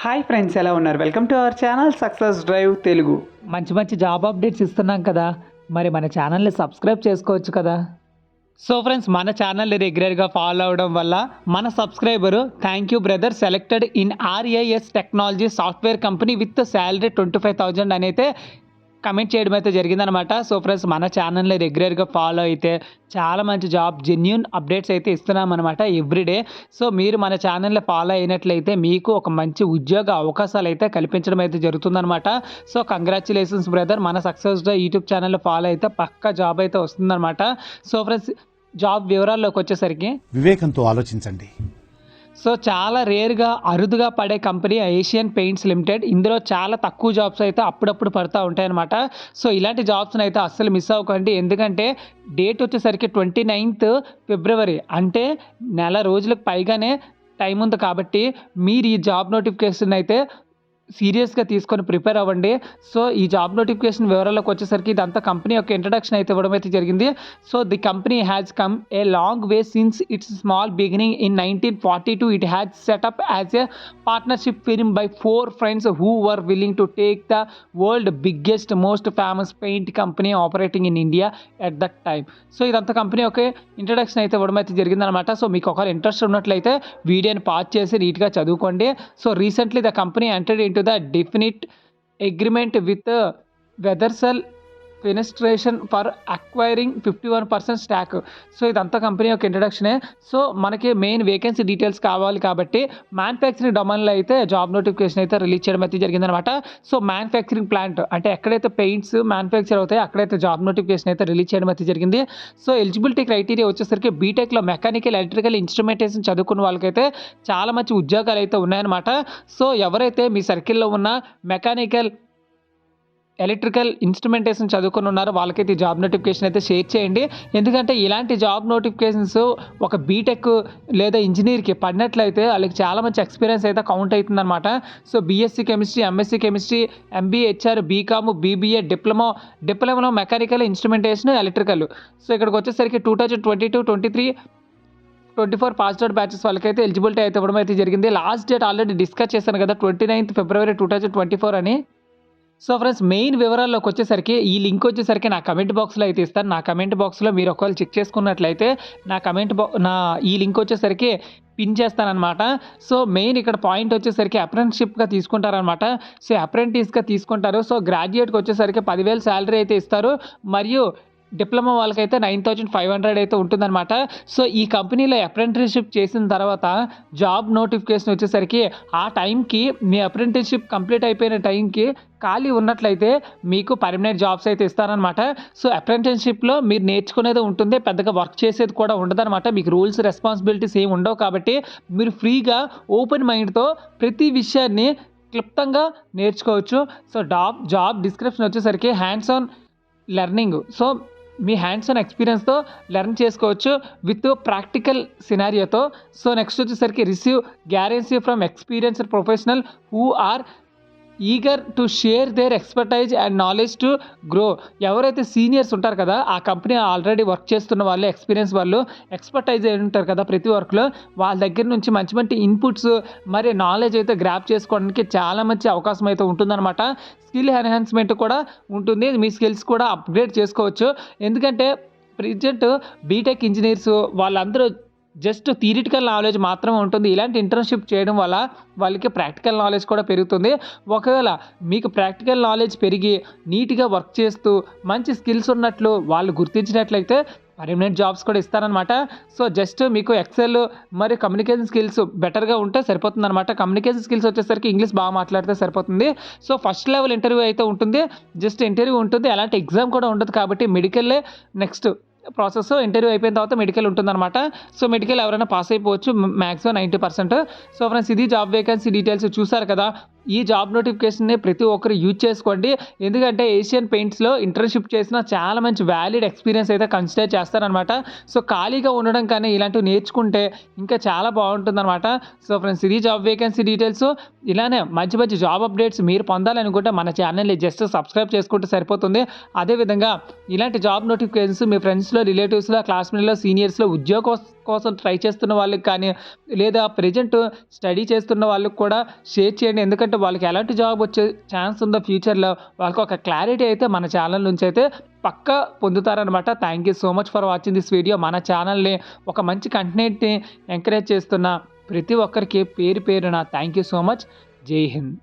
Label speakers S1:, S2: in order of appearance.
S1: Hi friends, ఎలా ఉన్నారు? Welcome to our channel success drive Telugu.
S2: మంచి మంచి జాబ్ అప్డేట్స్ ఇస్తున్నాం కదా, మరి మన ఛానల్ని సబ్స్క్రైబ్ చేసుకోవచ్చు కదా. సో ఫ్రెండ్స్, మన ఛానల్ని రెగ్యులర్గా ఫాలో అవడం వల్ల మన subscriber thank you brother selected in RAS technology software company with salary 25,000 అని అయితే కమెంట్ చేయడం అయితే జరిగిందనమాట. సో ఫ్రెండ్స్, మన ఛానల్ని రెగ్యులర్గా ఫాలో అయితే చాలా మంచి జాబ్ జెన్యూన్ అప్డేట్స్ అయితే ఇస్తున్నాం అనమాట ఎవ్రీడే. సో మీరు మన ఛానల్ని ఫాలో అయినట్లయితే మీకు ఒక మంచి ఉద్యోగ అవకాశాలు అయితే కల్పించడం అయితే జరుగుతుందనమాట. సో కంగ్రాచులేషన్స్ బ్రదర్, మన సక్సెస్ యూట్యూబ్ ఛానల్లో ఫాలో అయితే పక్కా జాబ్ అయితే వస్తుందన్నమాట. సో ఫ్రెండ్స్, జాబ్ వివరాల్లోకి వచ్చేసరికి
S3: వివేకంతో ఆలోచించండి.
S2: సో చాలా రేర్గా అరుదుగా పడే కంపెనీ ఏషియన్ పెయింట్స్ లిమిటెడ్. ఇందులో చాలా తక్కువ జాబ్స్ అయితే అప్పుడప్పుడు పడుతూ ఉంటాయన్నమాట. సో ఇలాంటి జాబ్స్ని అయితే అస్సలు మిస్ అవ్వకండి, ఎందుకంటే డేట్ వచ్చేసరికి 29th ఫిబ్రవరి, అంటే నెల రోజులకు పైగానే టైం ఉంది. కాబట్టి మీరు ఈ జాబ్ నోటిఫికేషన్ అయితే సీరియస్గా తీసుకొని ప్రిపేర్ అవ్వండి. సో ఈ జాబ్ నోటిఫికేషన్ వివరాలకు వచ్చేసరికి ఇదంతా కంపెనీ యొక్క ఇంట్రడక్షన్ అయితే ఇవ్వడం అయితే జరిగింది. So the company has come a long way since it's small beginning in 1942. It has setup as a partnership firm by 4 friends who were willing to take the world biggest most famous paint company operating in India at that time. So ఇదంతా company యొక్క introduction అయితే ఇవ్వడం అయితే జరిగిందనమాట. So మీకు ఒకవేళ interest ఉన్నట్లయితే వీడియోని పాజ్ చేసి నీట్గా చదువుకోండి. So recently the company entered into the definite agreement with Weathersell fenestration for acquiring 51% stock. So ఇదంతా కంపెనీ యొక్క ఇంట్రడక్షనే. సో మనకి మెయిన్ వేకెన్సీ డీటెయిల్స్ కావాలి కాబట్టి మ్యానుఫ్యాక్చరింగ్ డొమైన్లో అయితే జాబ్ నోటిఫికేషన్ అయితే రిలీజ్ చేయడం అయితే జరిగిందనమాట. సో మ్యానుఫ్యాక్చరింగ్ ప్లాంట్ అంటే ఎక్కడైతే పెయింట్స్ మ్యానుఫ్యాక్చర్ అవుతాయో అక్కడైతే జాబ్ నోటిఫికేషన్ అయితే రిలీజ్ చేయడం అయితే జరిగింది. సో ఎలిజిబిలిటీ క్రైటీరియా వచ్చేసరికి బీటెక్లో మెకానికల్ ఎలక్ట్రికల్ ఇన్స్ట్రుమెంటేషన్ చదువుకున్న వాళ్ళకైతే చాలా మంచి ఉద్యోగాలు అయితే ఉన్నాయన్నమాట. సో ఎవరైతే మీ సర్కిల్లో ఉన్న మెకానికల్ ఎలక్ట్రికల్ ఇన్స్ట్రుమెంటేషన్ చదువుకుని ఉన్నారో వాళ్ళకైతే ఈ జాబ్ నోటిఫికేషన్ అయితే షేర్ చేయండి. ఎందుకంటే ఇలాంటి జాబ్ నోటిఫికేషన్స్ ఒక బీటెక్ లేదా ఇంజనీర్కి పడినట్లయితే వాళ్ళకి చాలా మంచి ఎక్స్పీరియన్స్ అయితే కౌంట్ అవుతుందన్నమాట. So BSc chemistry, MSc chemistry, MBA HR, BCom, BBA, డిప్లొమాలో మెకానికల్ ఇన్స్ట్రుమెంటేషన్ ఎలక్ట్రికల్. సో ఇక్కడికి వచ్చేసరికి 2022, 23, 24 పాస్డ్ అవుట్ బ్యాచెస్ వాళ్ళకైతే ఎలిజిబిలిటీ అయితే ఇవ్వడం అయితే జరిగింది. లాస్ట్ డేట్ ఆల్రెడీ డిస్కస్ చేశాను కదా, 29th ఫిబ్రవరి 2024 అని. సో ఫ్రెండ్స్, మెయిన్ వివరాల్లోకి వచ్చేసరికి ఈ లింక్ వచ్చేసరికి నా కమెంట్ బాక్స్లో అయితే ఇస్తాను. నా కమెంట్ బాక్స్లో మీరు ఒకవేళ చెక్ చేసుకున్నట్లయితే నా ఈ లింక్ వచ్చేసరికి పిన్ చేస్తానమాట. సో మెయిన్ ఇక్కడ పాయింట్ వచ్చేసరికి అప్రెంటిస్షిప్గా తీసుకుంటారనమాట. సో అప్రెంటిస్గా తీసుకుంటారు. సో గ్రాడ్యుయేట్కి వచ్చేసరికి 10,000 శాలరీ అయితే ఇస్తారు. మరియు డిప్లొమా వాళ్ళకైతే 9,500 అయితే ఉంటుందన్నమాట. సో ఈ కంపెనీలో అప్రెంటిస్షిప్ చేసిన తర్వాత జాబ్ నోటిఫికేషన్ వచ్చేసరికి ఆ టైంకి మీ అప్రెంటిస్షిప్ కంప్లీట్ అయిపోయిన టైంకి ఖాళీ ఉన్నట్లయితే మీకు పర్మనెంట్ జాబ్స్ అయితే ఇస్తారనమాట. సో అప్రెంటిస్షిప్లో మీరు నేర్చుకునేది ఉంటుంది, పెద్దగా వర్క్ చేసేది కూడా ఉండదన్నమాట. మీకు రూల్స్ రెస్పాన్సిబిలిటీస్ ఏమి ఉండవు. కాబట్టి మీరు ఫ్రీగా ఓపెన్ మైండ్తో ప్రతి విషయాన్ని క్లుప్తంగా నేర్చుకోవచ్చు. సో జాబ్ డిస్క్రిప్షన్ వచ్చేసరికి హ్యాండ్స్ ఆన్ లెర్నింగ్. సో మీ హ్యాండ్స్ ఆన్ ఎక్స్పీరియన్స్తో లెర్న్ చేసుకోవచ్చు విత్ ప్రాక్టికల్ సినారియోతో. సో నెక్స్ట్ వచ్చేసరికి receive guidance from experienced professional who are eager to share their expertise and knowledge to grow. ఎవరైతే సీనియర్స్ ఉంటారు కదా, ఆ కంపెనీ ఆల్రెడీ వర్క్ చేస్తున్న వాళ్ళు, ఎక్స్పీరియన్స్ వాళ్ళు, ఎక్స్పర్టైజ్ అయి ఉంటారు కదా ప్రతి వర్క్లో, వాళ్ళ దగ్గర నుంచి మంచి మంచి ఇన్పుట్స్ మరి నాలెడ్జ్ అయితే గ్రాప్ చేసుకోవడానికి చాలా మంచి అవకాశం అయితే ఉంటుందన్నమాట. స్కిల్ ఎన్హాన్స్మెంట్ కూడా ఉంటుంది, మీ స్కిల్స్ కూడా అప్గ్రేడ్ చేసుకోవచ్చు. ఎందుకంటే ప్రెజెంట్ బీటెక్ ఇంజనీర్స్ వాళ్ళందరూ జస్ట్ థియరిటికల్ నాలెడ్జ్ మాత్రమే ఉంటుంది. ఇలాంటి ఇంటర్న్షిప్ చేయడం వల్ల వాళ్ళకి ప్రాక్టికల్ నాలెడ్జ్ కూడా పెరుగుతుంది. ఒకవేళ మీకు ప్రాక్టికల్ నాలెడ్జ్ పెరిగి నీట్గా వర్క్ చేస్తూ మంచి స్కిల్స్ ఉన్నట్లు వాళ్ళు గుర్తించినట్లయితే పర్మనెంట్ జాబ్స్ కూడా ఇస్తారనమాట. సో జస్ట్ మీకు ఎక్సెల్ మరియు కమ్యూనికేషన్ స్కిల్స్ బెటర్గా ఉంటే సరిపోతుంది అనమాట. కమ్యూనికేషన్ స్కిల్స్ వచ్చేసరికి ఇంగ్లీష్ బాగా మాట్లాడితే సరిపోతుంది. సో ఫస్ట్ లెవెల్ ఇంటర్వ్యూ అయితే ఉంటుంది, జస్ట్ ఇంటర్వ్యూ ఉంటుంది, ఎలాంటి ఎగ్జామ్ కూడా ఉండదు. కాబట్టి మెడికల్లే నెక్స్ట్ ప్రాసెస్. ఇంటర్వ్యూ అయిపోయిన తర్వాత మెడికల్ ఉంటుందన్నమాట. సో మెడికల్ ఎవరైనా పాస్ అయిపోవచ్చు, మ్యాక్సిమం 90%. సో ఫ్రెండ్స్, ఇది జాబ్ వేకెన్సీ డీటెయిల్స్ చూసారు కదా. ఈ జాబ్ నోటిఫికేషన్ని ప్రతి ఒక్కరు యూజ్ చేసుకోండి. ఎందుకంటే ఏషియన్ పెయింట్స్లో ఇంటర్న్షిప్ చేసిన చాలా మంచి వ్యాలిడ్ ఎక్స్పీరియన్స్ అయితే కన్సిడర్ చేస్తారనమాట. సో ఖాళీగా ఉండడం కానీ ఇలాంటివి నేర్చుకుంటే ఇంకా చాలా బాగుంటుందన్నమాట. సో ఫ్రెండ్స్, ఇది జాబ్ వేకెన్సీ డీటెయిల్స్. ఇలానే మంచి మంచి జాబ్ అప్డేట్స్ మీరు పొందాలనుకుంటే మన ఛానల్ని జస్ట్ సబ్స్క్రైబ్ చేసుకుంటే సరిపోతుంది. అదేవిధంగా ఇలాంటి జాబ్ నోటిఫికేషన్స్ మీ ఫ్రెండ్స్లో, రిలేటివ్స్లో, క్లాస్మేట్లో, సీనియర్స్లో ఉద్యోగం కోసం ట్రై చేస్తున్న వాళ్ళకి కానీ లేదా ప్రెజెంట్ స్టడీ చేస్తున్న వాళ్ళకి కూడా షేర్ చేయండి. ఎందుకంటే వాళ్ళకి ఎలాంటి జాబ్ వచ్చే ఛాన్స్ ఉందో ఫ్యూచర్లో వాళ్ళకి ఒక క్లారిటీ అయితే మన ఛానల్ నుంచి అయితే పక్కా పొందుతారనమాట. Thank you so much for watching this video. మన ఛానల్ని ఒక మంచి కంటెంట్ని ఎంకరేజ్ చేస్తున్న ప్రతి ఒక్కరికి పేరు పేరున థ్యాంక్ యూ సో మచ్. జై హింద్.